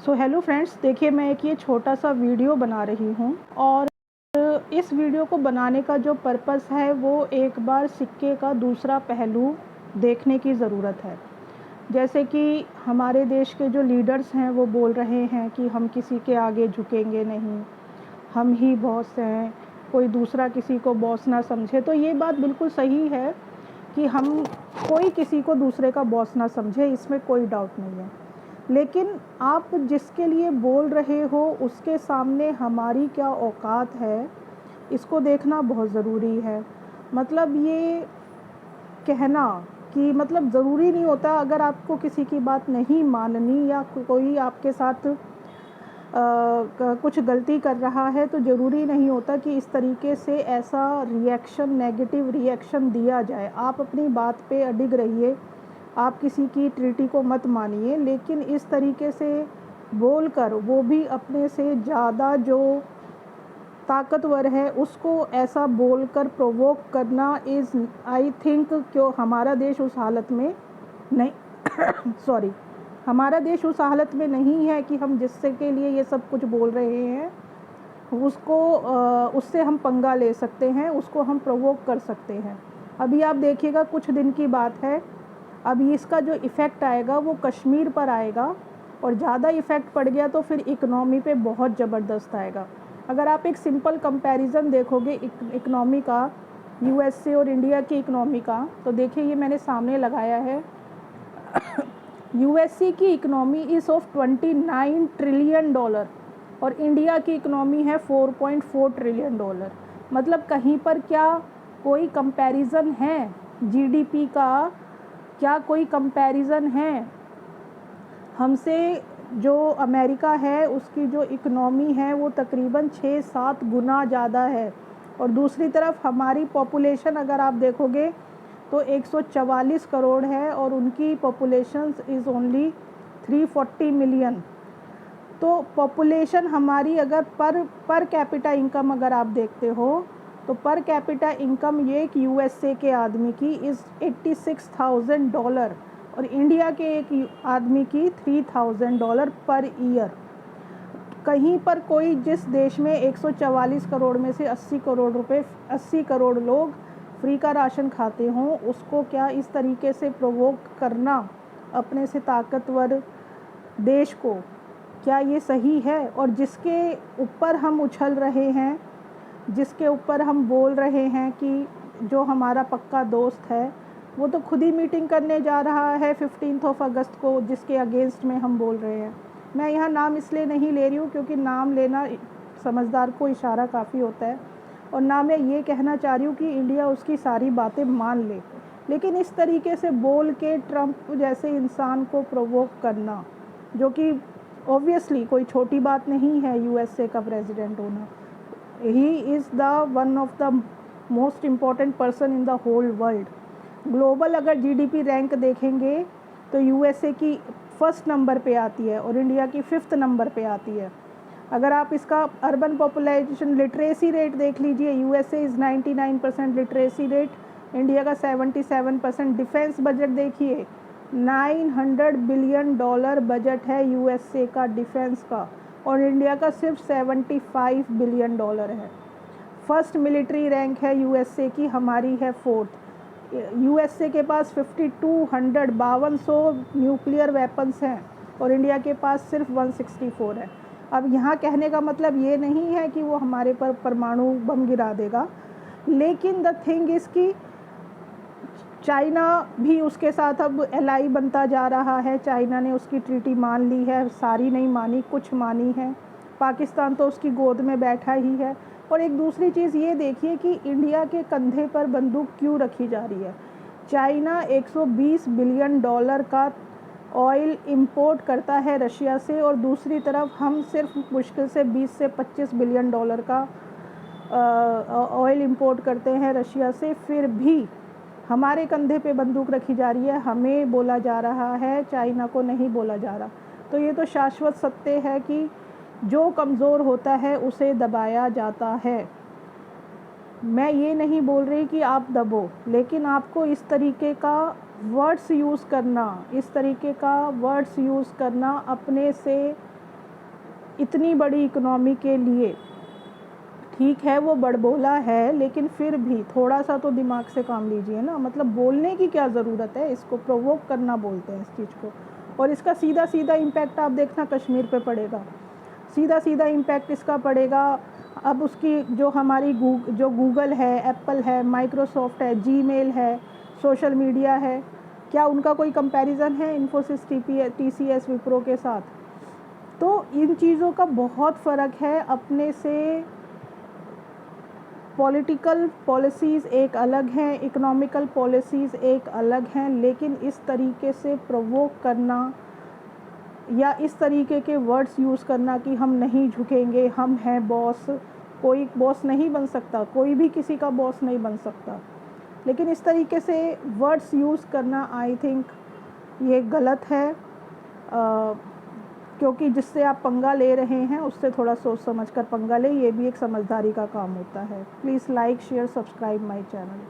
Hello friends, देखिए मैं एक ये छोटा सा वीडियो बना रही हूँ और इस वीडियो को बनाने का जो पर्पस है वो एक बार सिक्के का दूसरा पहलू देखने की ज़रूरत है। जैसे कि हमारे देश के जो लीडर्स हैं वो बोल रहे हैं कि हम किसी के आगे झुकेंगे नहीं, हम ही बॉस हैं, कोई दूसरा किसी को बॉस ना समझे। तो ये बात बिल्कुल सही है कि हम कोई किसी को दूसरे का बॉस ना समझे, इसमें कोई डाउट नहीं है। लेकिन आप जिसके लिए बोल रहे हो उसके सामने हमारी क्या औकात है, इसको देखना बहुत ज़रूरी है। मतलब ये कहना कि मतलब ज़रूरी नहीं होता, अगर आपको किसी की बात नहीं माननी या कोई आपके साथ कुछ गलती कर रहा है तो ज़रूरी नहीं होता कि इस तरीके से ऐसा रिएक्शन, नेगेटिव रिएक्शन दिया जाए। आप अपनी बात पे अडिग रहिए, आप किसी की ट्रीटी को मत मानिए, लेकिन इस तरीके से बोलकर, वो भी अपने से ज़्यादा जो ताकतवर है उसको ऐसा बोलकर प्रोवोक करना इज़, आई थिंक, क्यों हमारा देश उस हालत में नहीं सॉरी, हमारा देश उस हालत में नहीं है कि हम जिससे के लिए ये सब कुछ बोल रहे हैं उसको उससे हम पंगा ले सकते हैं, उसको हम प्रोवोक कर सकते हैं। अभी आप देखिएगा, कुछ दिन की बात है, अभी इसका जो इफ़ेक्ट आएगा वो कश्मीर पर आएगा और ज़्यादा इफ़ेक्ट पड़ गया तो फिर इकनॉमी पे बहुत ज़बरदस्त आएगा। अगर आप एक सिंपल कंपैरिजन देखोगे इकनॉमी का, यूएसए और इंडिया की इकनॉमी का, तो देखिए ये मैंने सामने लगाया है। यूएसए की economy is of 29 trillion dollar और इंडिया की इकनॉमी है 4.4 ट्रिलियन डॉलर। मतलब कहीं पर क्या कोई कंपैरिजन है जीडीपी का? क्या कोई कंपैरिजन है? हमसे जो अमेरिका है उसकी जो इकनॉमी है वो तकरीबन 6-7 गुना ज़्यादा है और दूसरी तरफ हमारी पॉपुलेशन अगर आप देखोगे तो 144 करोड़ है और उनकी पॉपुलेशन इज़ ओनली 340 मिलियन। तो पॉपुलेशन हमारी अगर पर कैपिटा इनकम अगर आप देखते हो तो पर कैपिटा इनकम ये एक यूएसए के आदमी की इज़ $86,000 और इंडिया के एक आदमी की $3,000 पर ईयर। कहीं पर कोई जिस देश में 144 करोड़ में से 80 करोड़ लोग फ्री का राशन खाते हों, उसको क्या इस तरीके से प्रोवोक करना अपने से ताकतवर देश को, क्या ये सही है? और जिसके ऊपर हम उछल रहे हैं, जिसके ऊपर हम बोल रहे हैं कि जो हमारा पक्का दोस्त है, वो तो खुद ही मीटिंग करने जा रहा है 15 अगस्त को, जिसके अगेंस्ट में हम बोल रहे हैं। मैं यहाँ नाम इसलिए नहीं ले रही हूँ क्योंकि नाम लेना समझदार को इशारा काफ़ी होता है, और ना मैं ये कहना चाह रही हूँ कि इंडिया उसकी सारी बातें मान ले, लेकिन इस तरीके से बोल के ट्रंप जैसे इंसान को प्रोवोक करना, जो कि ऑब्वियसली कोई छोटी बात नहीं है यूएसए का प्रेसिडेंट होना। He is the one of the most important person in the whole world. Global अगर जीडीपी रैंक देखेंगे तो यूएसए की फर्स्ट नंबर पे आती है और इंडिया की 5th नंबर पे आती है। अगर आप इसका अर्बन पॉपुलेशन लिटरेसी रेट देख लीजिए, USA is 99% literacy rate, India का 77%। डिफेंस बजट देखिए, $900 बिलियन बजट है यूएसए का डिफेंस का और इंडिया का सिर्फ $75 बिलियन है। फर्स्ट मिलिट्री रैंक है यूएसए की, हमारी है 4th। यूएसए के पास 5200 न्यूक्लियर वेपन्स हैं और इंडिया के पास सिर्फ 164 है। अब यहाँ कहने का मतलब ये नहीं है कि वो हमारे पर परमाणु बम गिरा देगा, लेकिन द थिंग इज़ कि चाइना भी उसके साथ अब एलाई बनता जा रहा है। चाइना ने उसकी ट्रीटी मान ली है, सारी नहीं मानी, कुछ मानी है। पाकिस्तान तो उसकी गोद में बैठा ही है। और एक दूसरी चीज़ ये देखिए कि इंडिया के कंधे पर बंदूक क्यों रखी जा रही है। चाइना $120 बिलियन का ऑयल इंपोर्ट करता है रशिया से और दूसरी तरफ हम सिर्फ मुश्किल से 20 से 25 बिलियन डॉलर का ऑयल इंपोर्ट करते हैं रशिया से। फिर भी हमारे कंधे पे बंदूक रखी जा रही है, हमें बोला जा रहा है, चाइना को नहीं बोला जा रहा। तो ये तो शाश्वत सत्य है कि जो कमज़ोर होता है उसे दबाया जाता है। मैं ये नहीं बोल रही कि आप दबो, लेकिन आपको इस तरीके का वर्ड्स यूज़ करना, इस तरीके का वर्ड्स यूज़ करना अपने से इतनी बड़ी इकोनॉमी के लिए। ठीक है वो बड़बोला है, लेकिन फिर भी थोड़ा सा तो दिमाग से काम लीजिए ना। मतलब बोलने की क्या ज़रूरत है, इसको प्रोवोक करना बोलते हैं इस चीज़ को। और इसका सीधा सीधा इम्पैक्ट आप देखना कश्मीर पे पड़ेगा, सीधा सीधा इम्पैक्ट इसका पड़ेगा। अब उसकी जो हमारी जो गूगल है, एप्पल है, माइक्रोसॉफ्ट है, जीमेल है, सोशल मीडिया है, क्या उनका कोई कंपैरिजन है इन्फोसिस, TCS, विप्रो के साथ? तो इन चीज़ों का बहुत फ़र्क है अपने से। पॉलिटिकल पॉलिसीज़ एक अलग हैं, इकोनॉमिकल पॉलिसीज़ एक अलग हैं, लेकिन इस तरीके से प्रोवोक करना या इस तरीके के वर्ड्स यूज़ करना कि हम नहीं झुकेंगे, हम हैं बॉस। कोई बॉस नहीं बन सकता, कोई भी किसी का बॉस नहीं बन सकता, लेकिन इस तरीके से वर्ड्स यूज़ करना आई थिंक ये गलत है। क्योंकि जिससे आप पंगा ले रहे हैं उससे थोड़ा सोच समझ कर पंगा ले, ये भी एक समझदारी का काम होता है। Please like, share, subscribe my channel.